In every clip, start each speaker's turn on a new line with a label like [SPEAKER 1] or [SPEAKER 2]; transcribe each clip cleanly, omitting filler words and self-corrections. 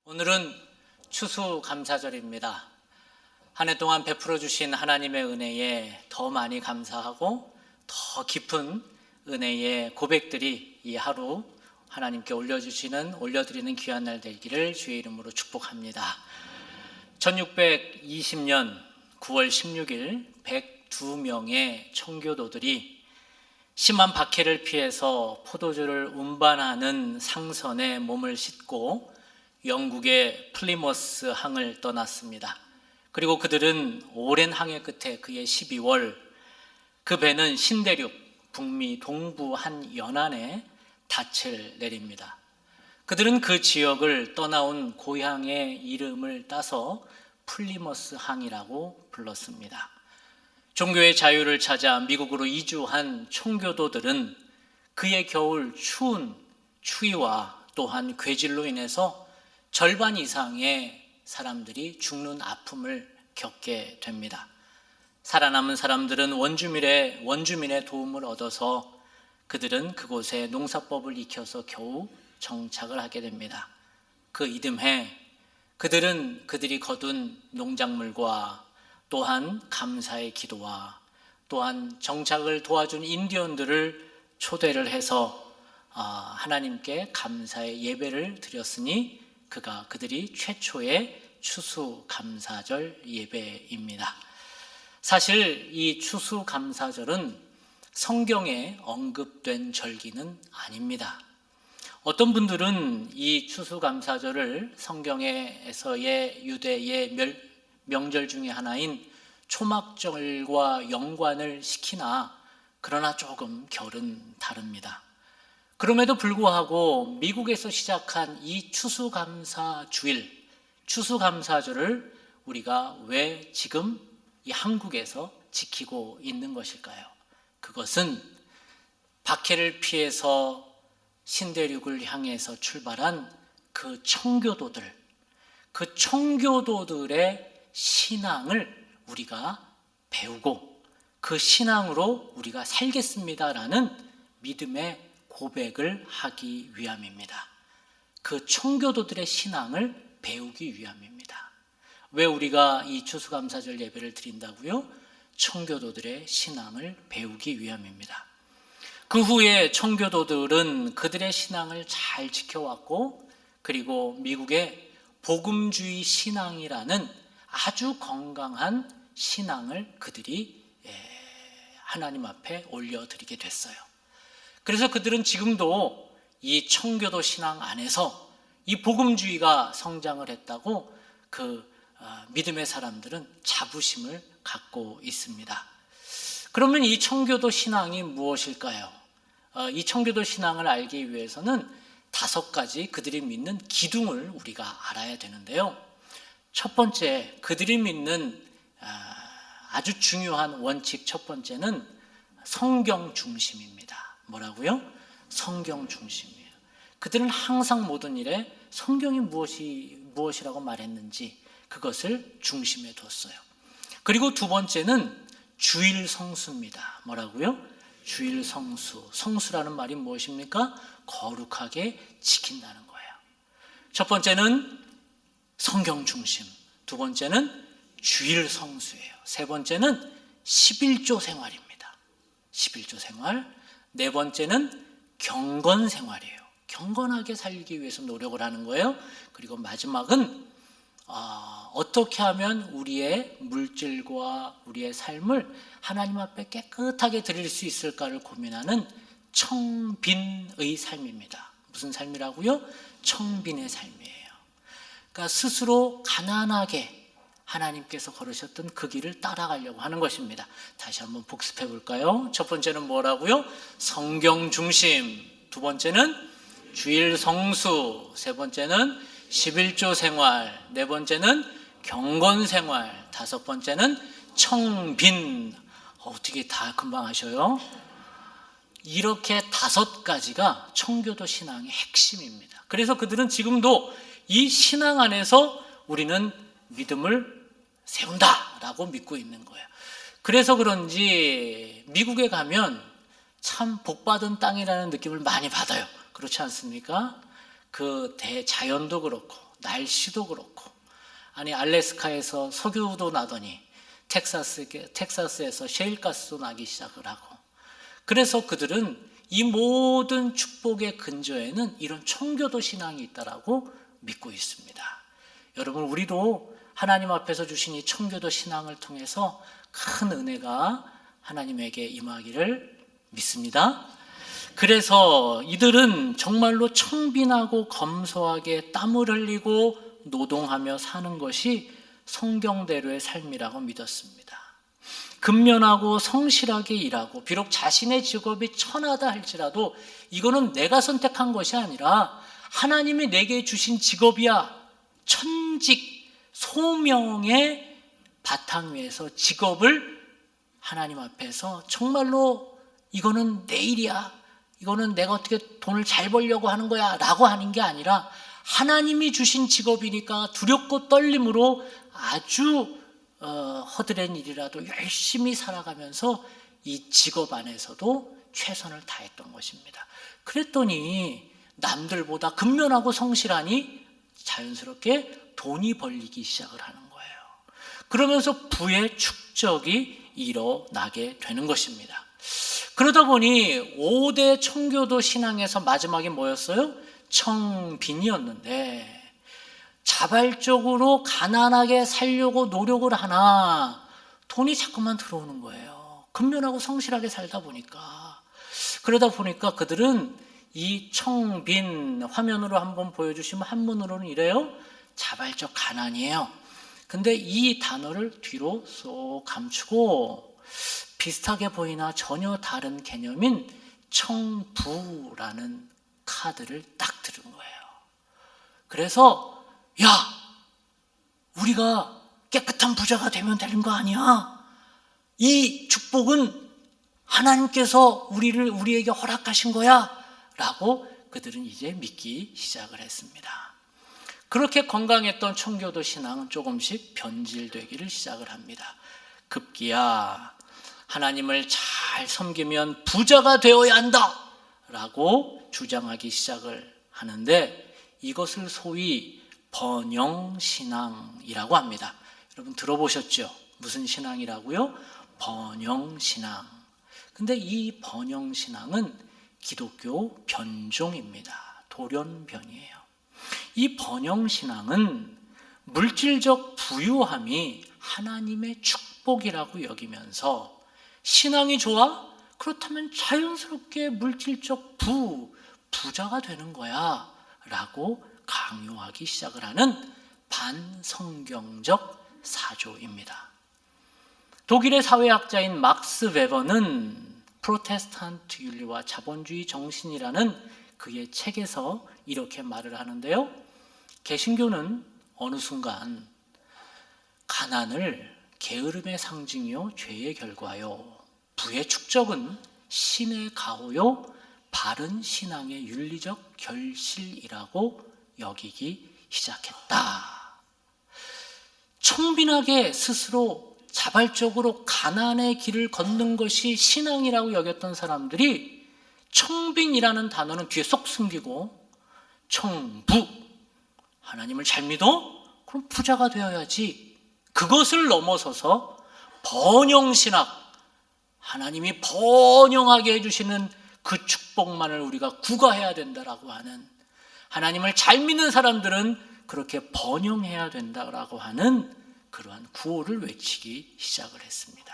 [SPEAKER 1] 오늘은 추수감사절입니다. 한 해 동안 베풀어 주신 하나님의 은혜에 더 많이 감사하고 더 깊은 은혜의 고백들이 이 하루 하나님께 올려드리는 귀한 날 되기를 주의 이름으로 축복합니다. 1620년 9월 16일 102명의 청교도들이 심한 박해를 피해서 포도주를 운반하는 상선에 몸을 싣고 영국의 플리머스 항을 떠났습니다. 그리고 그들은 오랜 항해 끝에 그해 12월 그 배는 신대륙 북미 동부 한 연안에 닻을 내립니다. 그들은 그 지역을 떠나온 고향의 이름을 따서 플리머스 항이라고 불렀습니다. 종교의 자유를 찾아 미국으로 이주한 청교도들은 그해 겨울 추운 추위와 또한 괴질로 인해서 절반 이상의 사람들이 죽는 아픔을 겪게 됩니다. 살아남은 사람들은 원주민의 도움을 얻어서 그들은 그곳에 농사법을 익혀서 겨우 정착을 하게 됩니다. 그 이듬해 그들은 그들이 거둔 농작물과 또한 감사의 기도와 또한 정착을 도와준 인디언들을 초대를 해서 하나님께 감사의 예배를 드렸으니 그들이 최초의 추수감사절 예배입니다. 사실 이 추수감사절은 성경에 언급된 절기는 아닙니다. 어떤 분들은 이 추수감사절을 성경에서의 유대의 명절 중에 하나인 초막절과 연관을 시키나 그러나 조금 결은 다릅니다. 그럼에도 불구하고 미국에서 시작한 이 추수감사절을 우리가 왜 지금 이 한국에서 지키고 있는 것일까요? 그것은 박해를 피해서 신대륙을 향해서 출발한 그 청교도들의 신앙을 우리가 배우고 그 신앙으로 우리가 살겠습니다라는 믿음의 고백을 하기 위함입니다. 그 청교도들의 신앙을 배우기 위함입니다. 왜 우리가 이 추수감사절 예배를 드린다고요? 청교도들의 신앙을 배우기 위함입니다. 그 후에 청교도들은 그들의 신앙을 잘 지켜왔고 그리고 미국의 복음주의 신앙이라는 아주 건강한 신앙을 그들이 하나님 앞에 올려드리게 됐어요. 그래서 그들은 지금도 이 청교도 신앙 안에서 이 복음주의가 성장을 했다고 믿음의 사람들은 자부심을 갖고 있습니다. 그러면 이 청교도 신앙이 무엇일까요? 이 청교도 신앙을 알기 위해서는 5가지 그들이 믿는 기둥을 우리가 알아야 되는데요. 첫 번째, 그들이 믿는 아주 중요한 원칙 첫 번째는 성경 중심입니다. 뭐라고요? 성경 중심이에요. 그들은 항상 모든 일에 성경이 무엇이라고 말했는지 그것을 중심에 뒀어요. 그리고 두 번째는 주일 성수입니다. 뭐라고요? 주일 성수. 성수라는 말이 무엇입니까? 거룩하게 지킨다는 거예요. 첫 번째는 성경 중심, 두 번째는 주일 성수예요. 세 번째는 11조 생활입니다. 11조 생활. 네 번째는 경건 생활이에요. 경건하게 살기 위해서 노력을 하는 거예요. 그리고 마지막은 어떻게 하면 우리의 물질과 우리의 삶을 하나님 앞에 깨끗하게 드릴 수 있을까를 고민하는 청빈의 삶입니다. 무슨 삶이라고요? 청빈의 삶이에요. 그러니까 스스로 가난하게 하나님께서 걸으셨던 그 길을 따라가려고 하는 것입니다. 다시 한번 복습해 볼까요? 첫 번째는 뭐라고요? 성경 중심. 두 번째는 주일 성수. 세 번째는 11조 생활. 네 번째는 경건 생활. 다섯 번째는 청빈. 어떻게 다 금방 하셔요? 이렇게 5가지가 청교도 신앙의 핵심입니다. 그래서 그들은 지금도 이 신앙 안에서 우리는 믿음을 세운다라고 믿고 있는 거예요. 그래서 그런지 미국에 가면 참 복받은 땅이라는 느낌을 많이 받아요. 그렇지 않습니까? 그 대자연도 그렇고 날씨도 그렇고, 아니 알래스카에서 석유도 나더니 텍사스에서 셰일가스도 나기 시작을 하고, 그래서 그들은 이 모든 축복의 근저에는 이런 청교도 신앙이 있다라고 믿고 있습니다. 여러분, 우리도 하나님 앞에서 주신 이 청교도 신앙을 통해서 큰 은혜가 하나님에게 임하기를 믿습니다. 그래서 이들은 정말로 청빈하고 검소하게 땀을 흘리고 노동하며 사는 것이 성경대로의 삶이라고 믿었습니다. 근면하고 성실하게 일하고, 비록 자신의 직업이 천하다 할지라도 이거는 내가 선택한 것이 아니라 하나님이 내게 주신 직업이야. 천직 소명의 바탕 위에서 직업을 하나님 앞에서 정말로 이거는 내 일이야, 이거는 내가 어떻게 돈을 잘 벌려고 하는 거야 라고 하는 게 아니라 하나님이 주신 직업이니까 두렵고 떨림으로 아주 허드렛 일이라도 열심히 살아가면서 이 직업 안에서도 최선을 다했던 것입니다. 그랬더니 남들보다 근면하고 성실하니 자연스럽게 돈이 벌리기 시작을 하는 거예요. 그러면서 부의 축적이 일어나게 되는 것입니다. 그러다 보니 5대 청교도 신앙에서 마지막이 뭐였어요? 청빈이었는데, 자발적으로 가난하게 살려고 노력을 하나 돈이 자꾸만 들어오는 거예요. 근면하고 성실하게 살다 보니까. 그러다 보니까 그들은 이 청빈, 화면으로 한번 보여주시면 한문으로는 이래요. 자발적 가난이에요. 근데 이 단어를 뒤로 쏙 감추고 비슷하게 보이나 전혀 다른 개념인 청부라는 카드를 딱 들은 거예요. 그래서 야, 우리가 깨끗한 부자가 되면 되는 거 아니야? 이 축복은 하나님께서 우리에게 허락하신 거야 라고 그들은 이제 믿기 시작을 했습니다. 그렇게 건강했던 청교도 신앙은 조금씩 변질되기를 시작을 합니다. 급기야 하나님을 잘 섬기면 부자가 되어야 한다 라고 주장하기 시작을 하는데, 이것을 소위 번영신앙이라고 합니다. 여러분 들어보셨죠? 무슨 신앙이라고요? 번영신앙. 근데 이 번영신앙은 기독교 변종입니다. 돌연변이에요. 이 번영신앙은 물질적 부유함이 하나님의 축복이라고 여기면서, 신앙이 좋아? 그렇다면 자연스럽게 물질적 부자가 되는 거야 라고 강요하기 시작을 하는 반성경적 사조입니다. 독일의 사회학자인 막스 웨버는 프로테스탄트 윤리와 자본주의 정신이라는 그의 책에서 이렇게 말을 하는데요. 개신교는 어느 순간 가난을 게으름의 상징이요 죄의 결과요, 부의 축적은 신의 가호요 바른 신앙의 윤리적 결실이라고 여기기 시작했다. 청빈하게 스스로 자발적으로 가난의 길을 걷는 것이 신앙이라고 여겼던 사람들이 청빈이라는 단어는 귀에 쏙 숨기고 청부, 하나님을 잘 믿어? 그럼 부자가 되어야지. 그것을 넘어서서 번영신학, 하나님이 번영하게 해주시는 그 축복만을 우리가 구가해야 된다라고 하는, 하나님을 잘 믿는 사람들은 그렇게 번영해야 된다라고 하는 그러한 구호를 외치기 시작을 했습니다.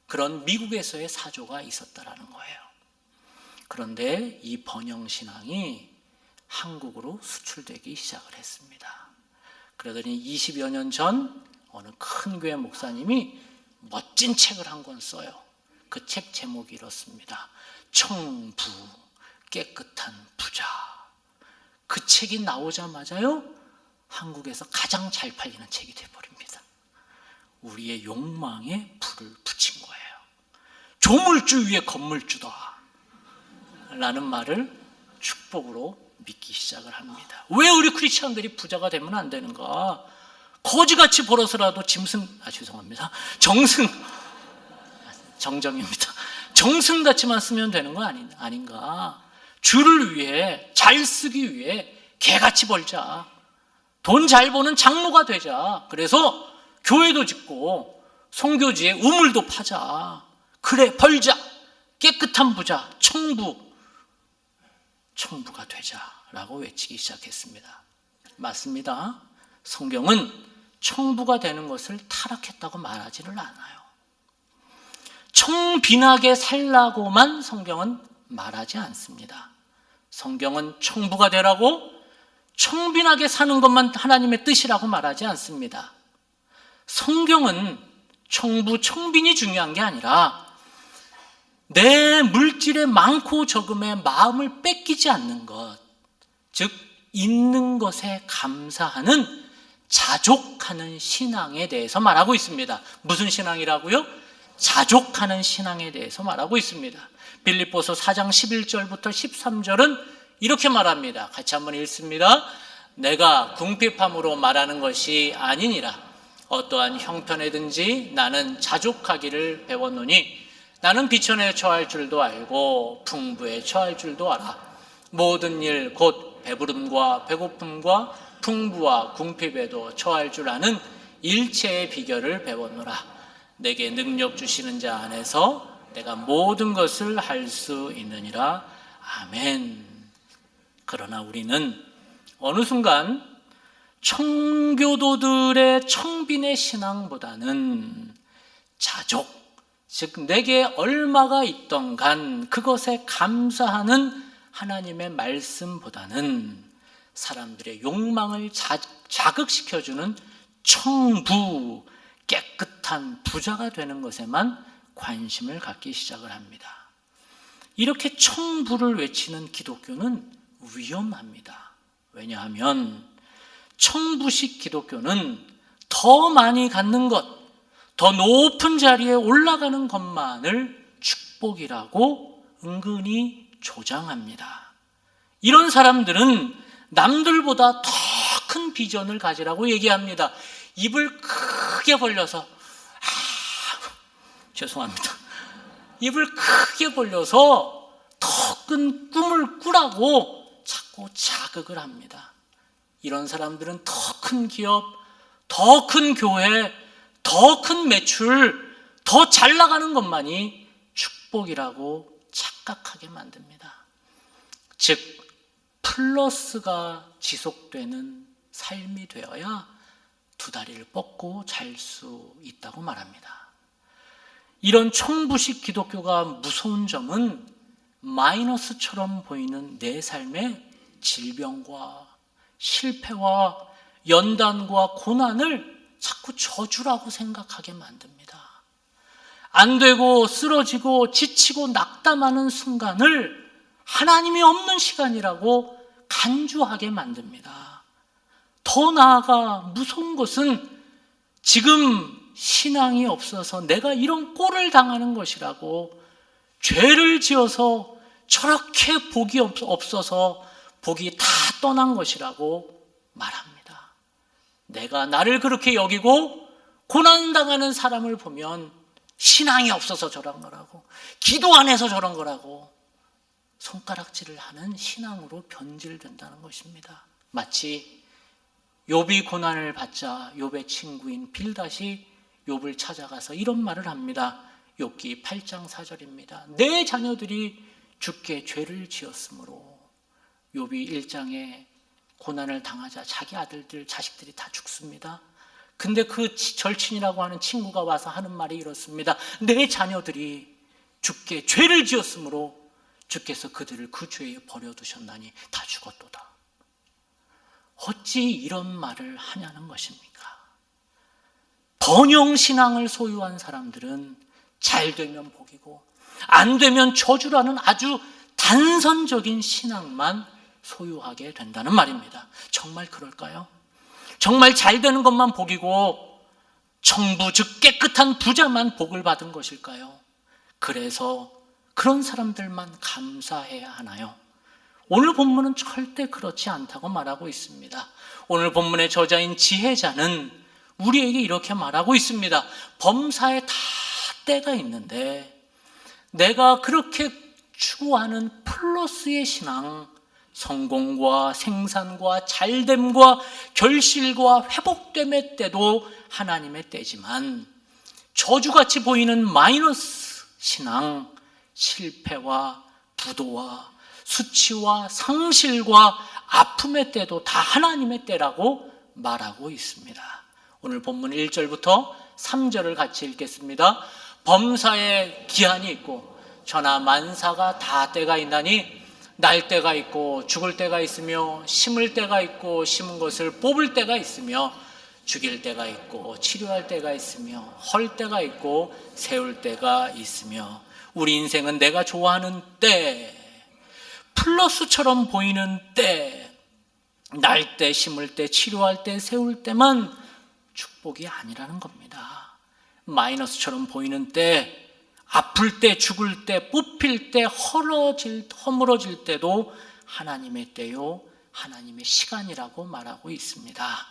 [SPEAKER 1] 그런 미국에서의 사조가 있었다라는 거예요. 그런데 이 번영신앙이 한국으로 수출되기 시작을 했습니다. 그러더니 20여 년 전 어느 큰 교회 목사님이 멋진 책을 한 권 써요. 그 책 제목이 이렇습니다. 청부, 깨끗한 부자. 그 책이 나오자마자요, 한국에서 가장 잘 팔리는 책이 되어버립니다. 우리의 욕망에 불을 붙인 거예요. 조물주 위에 건물주다 라는 말을 축복으로 믿기 시작을 합니다. 왜 우리 크리스찬들이 부자가 되면 안 되는가? 거지같이 벌어서라도 정정입니다. 정승같이만 쓰면 되는 거 아닌가? 주를 위해, 잘 쓰기 위해 개같이 벌자. 돈 잘 버는 장로가 되자. 그래서 교회도 짓고 선교지에 우물도 파자. 그래, 벌자. 깨끗한 부자, 청부가 되자라고 외치기 시작했습니다. 맞습니다. 성경은 청부가 되는 것을 타락했다고 말하지를 않아요. 청빈하게 살라고만 성경은 말하지 않습니다. 성경은 청부가 되라고 청빈하게 사는 것만 하나님의 뜻이라고 말하지 않습니다. 성경은 청빈이 중요한 게 아니라 내 물질의 많고 적음에 마음을 뺏기지 않는 것, 즉 있는 것에 감사하는 자족하는 신앙에 대해서 말하고 있습니다. 무슨 신앙이라고요? 자족하는 신앙에 대해서 말하고 있습니다. 빌립보서 4장 11절부터 13절은 이렇게 말합니다. 같이 한번 읽습니다. 내가 궁핍함으로 말하는 것이 아니니라. 어떠한 형편에든지 나는 자족하기를 배웠노니 나는 비천에 처할 줄도 알고 풍부에 처할 줄도 알아. 모든 일 곧 배부름과 배고픔과 풍부와 궁핍에도 처할 줄 아는 일체의 비결을 배웠노라. 내게 능력 주시는 자 안에서 내가 모든 것을 할 수 있느니라. 아멘. 그러나 우리는 어느 순간 청교도들의 청빈의 신앙보다는 자족, 즉 내게 얼마가 있던 간 그것에 감사하는 하나님의 말씀보다는 사람들의 욕망을 자극시켜주는 청부, 깨끗한 부자가 되는 것에만 관심을 갖기 시작을 합니다. 이렇게 청부를 외치는 기독교는 위험합니다. 왜냐하면 청부식 기독교는 더 많이 갖는 것, 더 높은 자리에 올라가는 것만을 축복이라고 은근히 조장합니다. 이런 사람들은 남들보다 더 큰 비전을 가지라고 얘기합니다. 입을 크게 벌려서 죄송합니다. 입을 크게 벌려서 더 큰 꿈을 꾸라고 자꾸 자극을 합니다. 이런 사람들은 더 큰 기업, 더 큰 교회, 더 큰 매출, 더 잘 나가는 것만이 축복이라고 착각하게 만듭니다. 즉 플러스가 지속되는 삶이 되어야 두 다리를 뻗고 잘 수 있다고 말합니다. 이런 청부식 기독교가 무서운 점은 마이너스처럼 보이는 내 삶의 질병과 실패와 연단과 고난을 자꾸 저주라고 생각하게 만듭니다. 안 되고 쓰러지고 지치고 낙담하는 순간을 하나님이 없는 시간이라고 간주하게 만듭니다. 더 나아가 무서운 것은 지금 신앙이 없어서 내가 이런 꼴을 당하는 것이라고 죄를 지어서 저렇게 복이 없어서 복이 다 떠난 것이라고 말합니다. 내가 나를 그렇게 여기고 고난당하는 사람을 보면 신앙이 없어서 저런 거라고, 기도 안 해서 저런 거라고 손가락질을 하는 신앙으로 변질된다는 것입니다. 마치 욥이 고난을 받자 욥의 친구인 빌닷이 욥을 찾아가서 이런 말을 합니다. 욥기 8장 4절입니다. 내 자녀들이 주께 죄를 지었으므로. 욥이 1장에 고난을 당하자 자기 아들들, 자식들이 다 죽습니다. 근데 그 절친이라고 하는 친구가 와서 하는 말이 이렇습니다. 내 자녀들이 주께 죄를 지었으므로 주께서 그들을 그 죄에 버려두셨나니 다 죽었도다. 어찌 이런 말을 하냐는 것입니까? 번영신앙을 소유한 사람들은 잘 되면 복이고 안 되면 저주라는 아주 단선적인 신앙만 소유하게 된다는 말입니다. 정말 그럴까요? 정말 잘 되는 것만 복이고 청부, 즉 깨끗한 부자만 복을 받은 것일까요? 그래서 그런 사람들만 감사해야 하나요? 오늘 본문은 절대 그렇지 않다고 말하고 있습니다. 오늘 본문의 저자인 지혜자는 우리에게 이렇게 말하고 있습니다. 범사에 다 때가 있는데 내가 그렇게 추구하는 플러스의 신앙, 성공과 생산과 잘됨과 결실과 회복됨의 때도 하나님의 때지만, 저주같이 보이는 마이너스 신앙, 실패와 부도와 수치와 상실과 아픔의 때도 다 하나님의 때라고 말하고 있습니다. 오늘 본문 1절부터 3절을 같이 읽겠습니다. 범사에 기한이 있고 천하 만사가 다 때가 있나니, 날 때가 있고 죽을 때가 있으며, 심을 때가 있고 심은 것을 뽑을 때가 있으며, 죽일 때가 있고 치료할 때가 있으며, 헐 때가 있고 세울 때가 있으며, 우리 인생은 내가 좋아하는 때, 플러스처럼 보이는 때, 날 때, 심을 때, 치료할 때, 세울 때만 축복이 아니라는 겁니다. 마이너스처럼 보이는 때, 아플 때, 죽을 때, 뽑힐 때, 허물어질 때도 하나님의 때요, 하나님의 시간이라고 말하고 있습니다.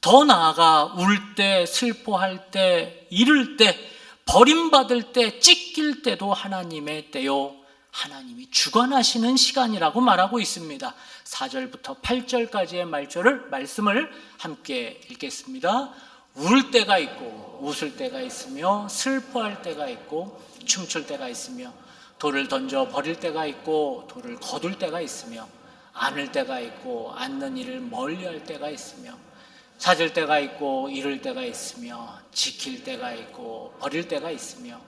[SPEAKER 1] 더 나아가 울 때, 슬퍼할 때, 잃을 때, 버림받을 때, 찢길 때도 하나님의 때요, 하나님이 주관하시는 시간이라고 말하고 있습니다. 4절부터 8절까지의 말씀을 함께 읽겠습니다. 울 때가 있고 웃을 때가 있으며, 슬퍼할 때가 있고 춤출 때가 있으며, 돌을 던져 버릴 때가 있고 돌을 거둘 때가 있으며, 안을 때가 있고 앉는 일을 멀리할 때가 있으며, 찾을 때가 있고 잃을 때가 있으며, 지킬 때가 있고 버릴 때가 있으며,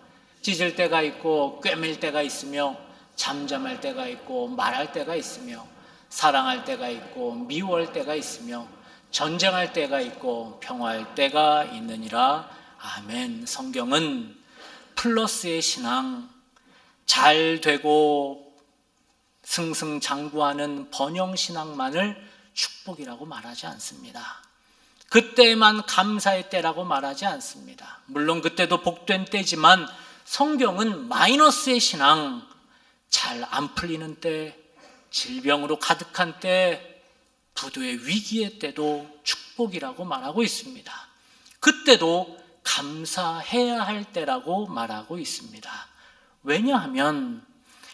[SPEAKER 1] 찢을 때가 있고 꿰맬 때가 있으며, 잠잠할 때가 있고 말할 때가 있으며, 사랑할 때가 있고 미워할 때가 있으며, 전쟁할 때가 있고 평화할 때가 있느니라. 아멘. 성경은 플러스의 신앙, 잘 되고 승승장구하는 번영신앙만을 축복이라고 말하지 않습니다. 그때만 감사의 때라고 말하지 않습니다. 물론 그때도 복된 때지만, 성경은 마이너스의 신앙, 잘 안 풀리는 때, 질병으로 가득한 때, 부도의 위기의 때도 축복이라고 말하고 있습니다. 그때도 감사해야 할 때라고 말하고 있습니다. 왜냐하면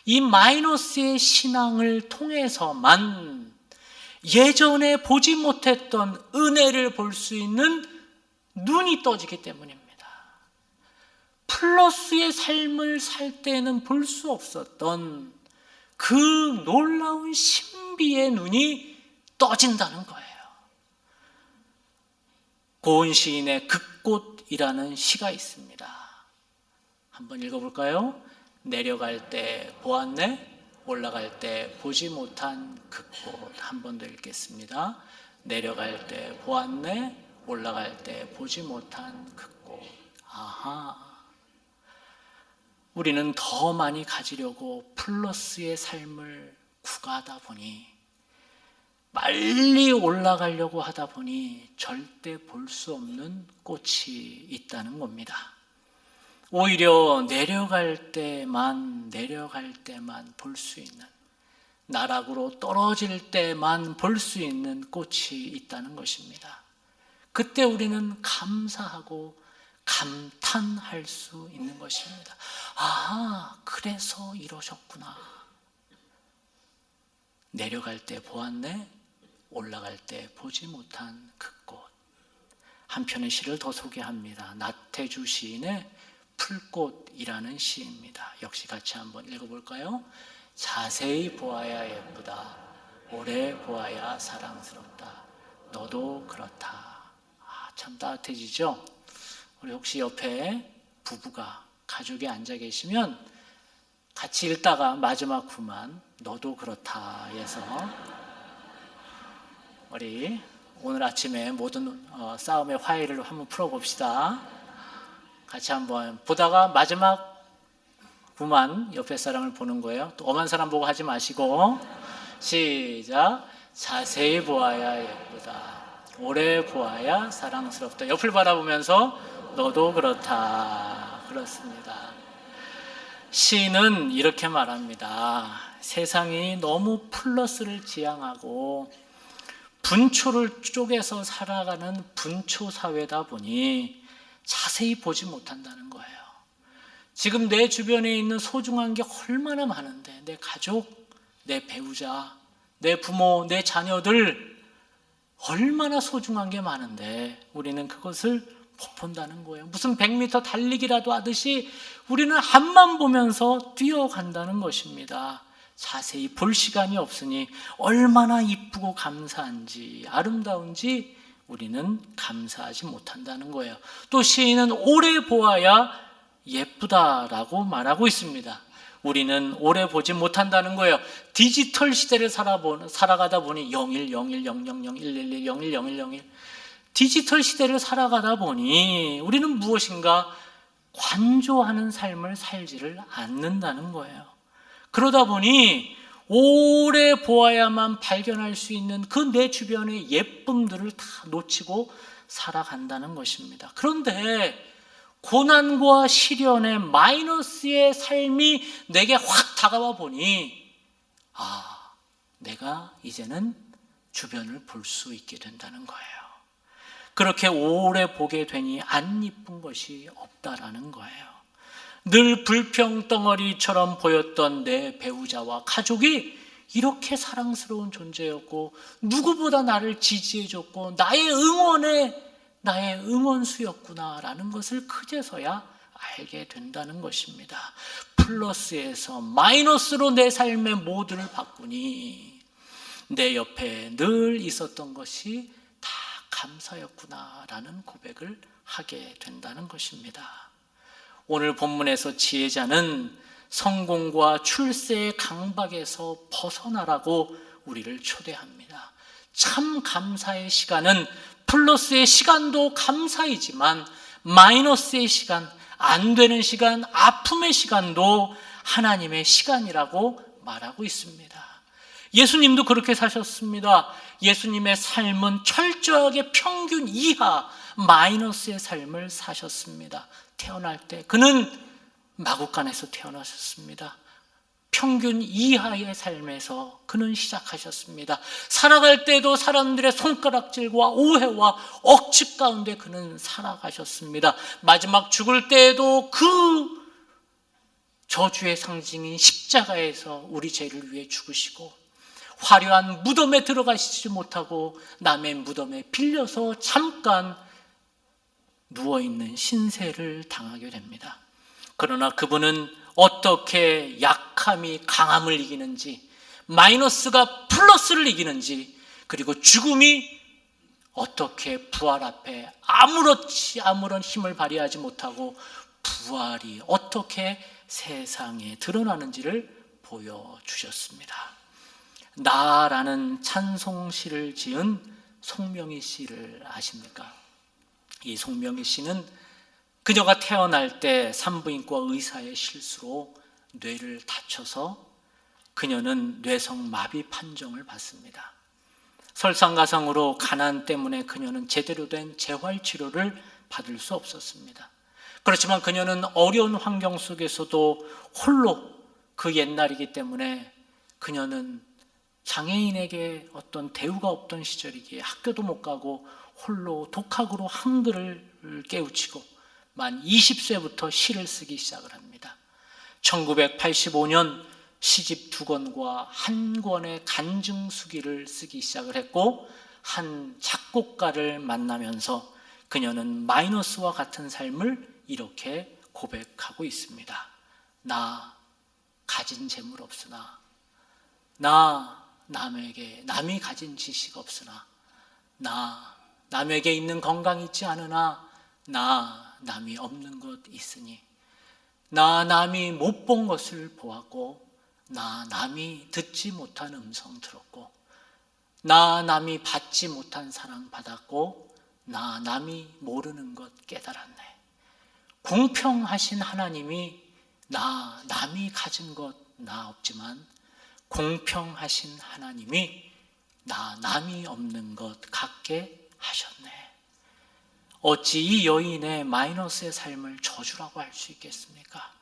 [SPEAKER 1] 이 마이너스의 신앙을 통해서만 예전에 보지 못했던 은혜를 볼 수 있는 눈이 떠지기 때문입니다. 플러스의 삶을 살 때는 볼 수 없었던 그 놀라운 신비의 눈이 떠진다는 거예요. 고은 시인의 극꽃이라는 시가 있습니다. 한번 읽어볼까요? 내려갈 때 보았네, 올라갈 때 보지 못한 극꽃. 한 번 더 읽겠습니다. 내려갈 때 보았네, 올라갈 때 보지 못한 극꽃. 아하. 우리는 더 많이 가지려고 플러스의 삶을 구가하다 보니, 빨리 올라가려고 하다 보니 절대 볼 수 없는 꽃이 있다는 겁니다. 오히려 내려갈 때만 볼 수 있는, 나락으로 떨어질 때만 볼 수 있는 꽃이 있다는 것입니다. 그때 우리는 감사하고 감탄할 수 있는 것입니다. 아, 그래서 이러셨구나. 내려갈 때 보았네, 올라갈 때 보지 못한 그 꽃. 한 편의 시를 더 소개합니다. 나태주 시인의 풀꽃이라는 시입니다. 역시 같이 한번 읽어볼까요? 자세히 보아야 예쁘다, 오래 보아야 사랑스럽다, 너도 그렇다. 아, 참 따뜻해지죠? 우리 혹시 옆에 부부가, 가족이 앉아 계시면 같이 읽다가 마지막 구만 너도 그렇다 해서 우리 오늘 아침에 모든 싸움의 화해를 한번 풀어봅시다. 같이 한번 보다가 마지막 구만 옆에 사람을 보는 거예요. 또 엄한 사람 보고 하지 마시고, 시작. 자세히 보아야 예쁘다, 오래 보아야 사랑스럽다. 옆을 바라보면서 너도 그렇다. 그렇습니다. 시는 이렇게 말합니다. 세상이 너무 플러스를 지향하고 분초를 쪼개서 살아가는 분초 사회다 보니 자세히 보지 못한다는 거예요. 지금 내 주변에 있는 소중한 게 얼마나 많은데, 내 가족, 내 배우자, 내 부모, 내 자녀들 얼마나 소중한 게 많은데 우리는 그것을 못 본다는 거예요. 무슨 100m 달리기라도 하듯이 우리는 앞만 보면서 뛰어간다는 것입니다. 자세히 볼 시간이 없으니 얼마나 이쁘고 감사한지, 아름다운지 우리는 감사하지 못한다는 거예요. 또 시인은 오래 보아야 예쁘다라고 말하고 있습니다. 우리는 오래 보지 못한다는 거예요. 디지털 시대를 살아가다 보니 01, 01, 000, 111, 01, 01, 01 디지털 시대를 살아가다 보니 우리는 무엇인가 관조하는 삶을 살지를 않는다는 거예요. 그러다 보니 오래 보아야만 발견할 수 있는 그 내 주변의 예쁨들을 다 놓치고 살아간다는 것입니다. 그런데 고난과 시련의 마이너스의 삶이 내게 확 다가와 보니 내가 이제는 주변을 볼 수 있게 된다는 거예요. 그렇게 오래 보게 되니 안 이쁜 것이 없다라는 거예요. 늘 불평덩어리처럼 보였던 내 배우자와 가족이 이렇게 사랑스러운 존재였고 누구보다 나를 지지해줬고 나의 응원수였구나라는 것을 그제서야 알게 된다는 것입니다. 플러스에서 마이너스로 내 삶의 모드를 바꾸니 내 옆에 늘 있었던 것이 다 감사였구나라는 고백을 하게 된다는 것입니다. 오늘 본문에서 지혜자는 성공과 출세의 강박에서 벗어나라고 우리를 초대합니다. 참 감사의 시간은 플러스의 시간도 감사이지만 마이너스의 시간, 안 되는 시간, 아픔의 시간도 하나님의 시간이라고 말하고 있습니다. 예수님도 그렇게 사셨습니다. 예수님의 삶은 철저하게 평균 이하 마이너스의 삶을 사셨습니다. 태어날 때 그는 마구간에서 태어나셨습니다. 평균 이하의 삶에서 그는 시작하셨습니다. 살아갈 때도 사람들의 손가락질과 오해와 억측 가운데 그는 살아가셨습니다. 마지막 죽을 때에도 그 저주의 상징인 십자가에서 우리 죄를 위해 죽으시고 화려한 무덤에 들어가시지 못하고 남의 무덤에 빌려서 잠깐 누워있는 신세를 당하게 됩니다. 그러나 그분은 어떻게 약함이 강함을 이기는지, 마이너스가 플러스를 이기는지, 그리고 죽음이 어떻게 부활 앞에 아무런 힘을 발휘하지 못하고 부활이 어떻게 세상에 드러나는지를 보여주셨습니다. 나라는 찬송시를 지은 송명희 씨를 아십니까? 이 송명희 씨는 그녀가 태어날 때 산부인과 의사의 실수로 뇌를 다쳐서 그녀는 뇌성 마비 판정을 받습니다. 설상가상으로 가난 때문에 그녀는 제대로 된 재활치료를 받을 수 없었습니다. 그렇지만 그녀는 어려운 환경 속에서도 홀로 그 옛날이기 때문에 그녀는 장애인에게 어떤 대우가 없던 시절이기에 학교도 못 가고 홀로 독학으로 한글을 깨우치고 만 20세부터 시를 쓰기 시작을 합니다. 1985년 시집 2권과 한 권의 간증수기를 쓰기 시작을 했고 한 작곡가를 만나면서 그녀는 마이너스와 같은 삶을 이렇게 고백하고 있습니다. 나 가진 재물 없으나, 나 남이 가진 지식 없으나, 나 남에게 있는 건강 있지 않으나, 나 남이 없는 것 있으니, 나 남이 못 본 것을 보았고, 나 남이 듣지 못한 음성 들었고, 나 남이 받지 못한 사랑 받았고, 나 남이 모르는 것 깨달았네. 공평하신 하나님이 남이 가진 것 나 없지만 공평하신 하나님이 남이 없는 것 갖게 하셨네. 어찌 이 여인의 마이너스의 삶을 저주라고 할 수 있겠습니까?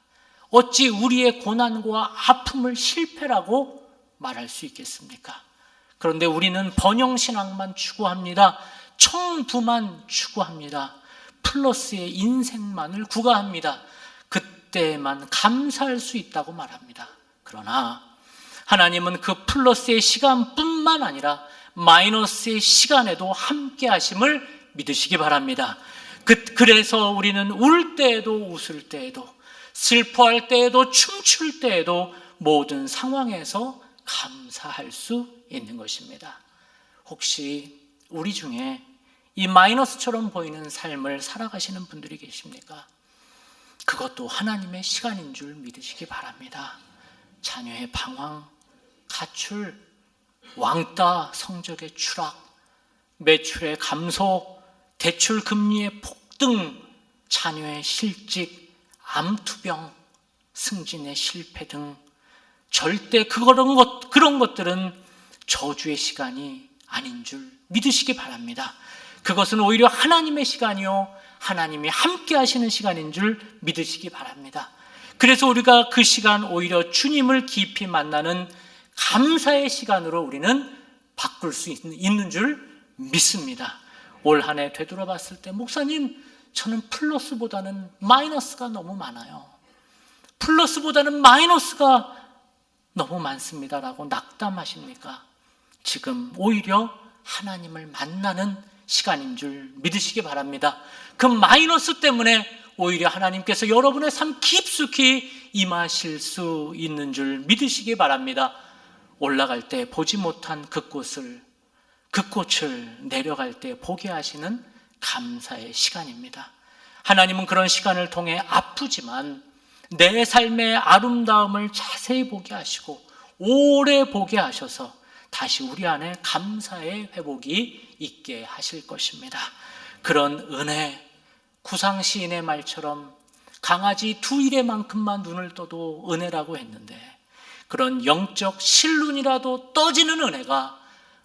[SPEAKER 1] 어찌 우리의 고난과 아픔을 실패라고 말할 수 있겠습니까? 그런데 우리는 번영신앙만 추구합니다. 청부만 추구합니다. 플러스의 인생만을 구가합니다. 그때만 감사할 수 있다고 말합니다. 그러나 하나님은 그 플러스의 시간뿐만 아니라 마이너스의 시간에도 함께 하심을 믿으시기 바랍니다. 그래서 우리는 울 때에도 웃을 때에도 슬퍼할 때에도 춤출 때에도 모든 상황에서 감사할 수 있는 것입니다. 혹시 우리 중에 이 마이너스처럼 보이는 삶을 살아가시는 분들이 계십니까? 그것도 하나님의 시간인 줄 믿으시기 바랍니다. 자녀의 방황, 가출, 왕따 성적의 추락, 매출의 감소, 대출 금리의 폭등, 자녀의 실직, 암투병, 승진의 실패 등 절대 그런 것들은 저주의 시간이 아닌 줄 믿으시기 바랍니다. 그것은 오히려 하나님의 시간이요, 하나님이 함께 하시는 시간인 줄 믿으시기 바랍니다. 그래서 우리가 그 시간 오히려 주님을 깊이 만나는 감사의 시간으로 우리는 바꿀 수 있는 줄 믿습니다. 올 한 해 되돌아봤을 때, 목사님, 저는 플러스보다는 마이너스가 너무 많아요. 플러스보다는 마이너스가 너무 많습니다라고 낙담하십니까? 지금 오히려 하나님을 만나는 시간인 줄 믿으시기 바랍니다. 그 마이너스 때문에 오히려 하나님께서 여러분의 삶 깊숙이 임하실 수 있는 줄 믿으시기 바랍니다. 올라갈 때 보지 못한 그 꽃을 내려갈 때 보게 하시는 감사의 시간입니다. 하나님은 그런 시간을 통해 아프지만 내 삶의 아름다움을 자세히 보게 하시고 오래 보게 하셔서 다시 우리 안에 감사의 회복이 있게 하실 것입니다. 그런 은혜, 구상 시인의 말처럼 강아지 2일에만큼만 눈을 떠도 은혜라고 했는데, 그런 영적 실눈이라도 떠지는 은혜가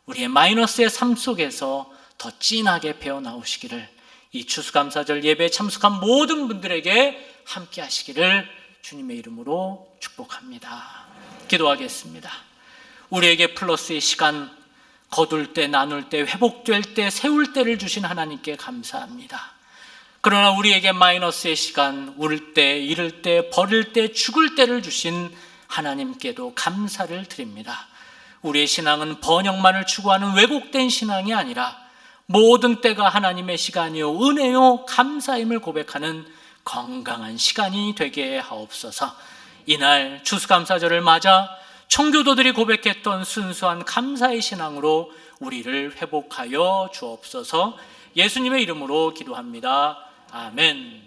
[SPEAKER 1] 우리의 마이너스의 삶 속에서 더 진하게 배어나오시기를, 이 추수감사절 예배에 참석한 모든 분들에게 함께 하시기를 주님의 이름으로 축복합니다. 기도하겠습니다. 우리에게 플러스의 시간, 거둘 때, 나눌 때, 회복될 때, 세울 때를 주신 하나님께 감사합니다. 그러나 우리에게 마이너스의 시간, 울 때, 잃을 때, 버릴 때, 죽을 때를 주신 하나님께도 감사를 드립니다. 우리의 신앙은 번영만을 추구하는 왜곡된 신앙이 아니라 모든 때가 하나님의 시간이요, 은혜요, 감사임을 고백하는 건강한 시간이 되게 하옵소서. 이날 추수감사절을 맞아 청교도들이 고백했던 순수한 감사의 신앙으로 우리를 회복하여 주옵소서. 예수님의 이름으로 기도합니다. 아멘.